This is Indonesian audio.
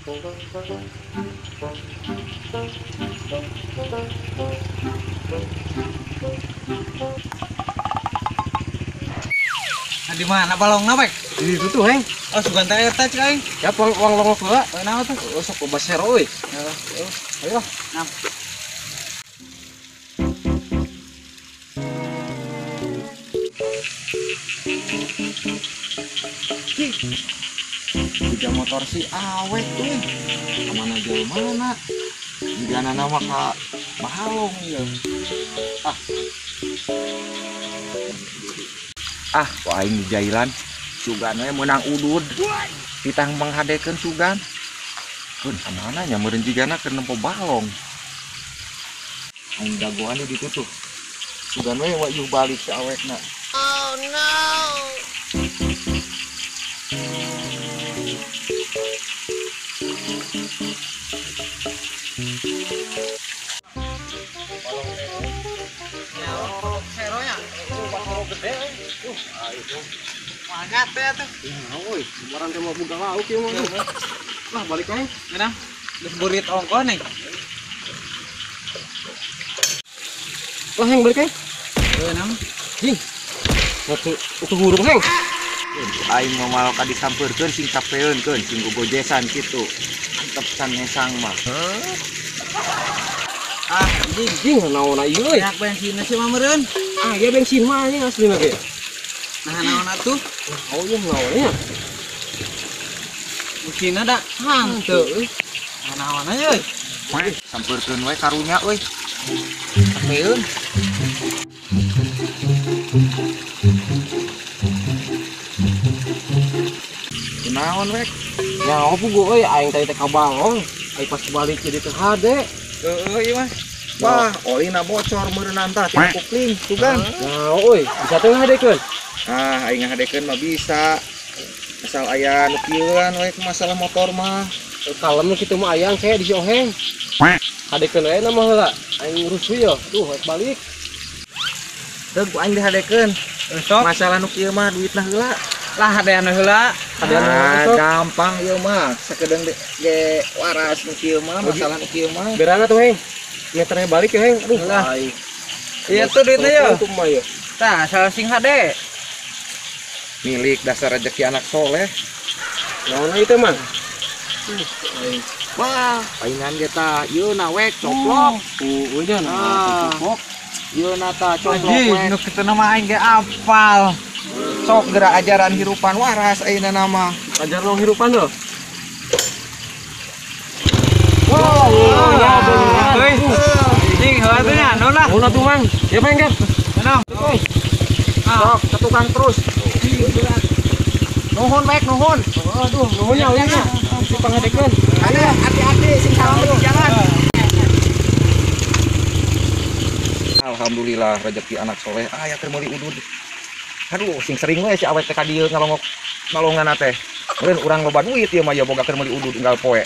Nah, di mana balongna, Bek? Di situ tuh, Heng. Oh, sugan teh eta cik aing. Ya uang heula. Naon tuh? Oh, sok basero euy. Ayo. Nah. Tiga motor si awet tuh. Kemana jauh mana? Jana nama ka Mahalong ya. Kok aing di jailan sugan we menang udud. Ditang menghadekeun sugan. Kun kemana nya meureun jigana keur nempo balong. Aing dagoan ditutup. Sugan we wayuh balik si awetna. Oh no. Seronya. Bakal gede Itu. Mangat teh tuh. Euy, kemarin teh mau buka lauk ieu mah. Lah balik aja. Mana? Geus burit ongkoh nih. Lah Heng balik aja. Naon? Jing. Itu hurung Heng. Aing mau ka disampeurkeun sing capeunkeun sing gogojesan kitu. Antep san ngesang mah. Jing naon ieu euy. Yak bensinna sih mah meureun. Ya bensin mah ini aslina ge. Nah, naon atuh? Oh iya naonnya. Mesinna da hangteu euy. Naon aja euy. Sampeurkeun we karunya euy. Capeun. Naon wek? Nyaho puguh euy aing teh kabalong. Aing pas balik jadi teu hade. Heeh, ieu mah. Wah, oina bocor meureunna tah tina kupling tuh kan. Nah, euy, bisa teu ngadekeun? Aing ngadekeun mah bisa. Asal aya nu kieuan we masalah motor mah. Kalem kitu mah aya saya di si Oheng. Hadekeun we na mah heula. Aing ngurus ieu, tuh balik. Teu ku aing dihadekeun. Sok. Masalah nu kieu mah duitna heula. Lah hadean heula. Gampang ieu mah. Sakedeung ge waras nu kieu mah, masalah nu kieu mah. Berana tuh, Heng? Meternya balik ya, Heng. Aduh, lah. Iya tuh duitnya ya. Tah, salah sing hade. Milik dasar rezeki anak soleh. Naon itu, Man? Wah, paingan ge tah ieu na wek coplok. Nya na coplok. Ieu na tah coplok wek. Nu kitu nama aing ge apal. Sok gerak ajaran hirupan waras ayeuna nama. Ajar lo hirupan lo. Wow, ya bener. Jing, heula teh nya, naon lah. Ulah tuh, Mang. Ya pengen. Naon? Sok, ke tukang terus. Nuhun, Mek, nuhun. Aduh, nuhunnya ulangnya. Si pangadekeun. Ada hati-hati sing salah di jalan. Alhamdulillah rezeki anak soleh. Ya keur meuli udud. Aduh, sing sering we si awet teh ka dieu ngalongok nolongan teh. Meureun urang loba duit ieu mah ya boga keur meuli udud tinggal poe.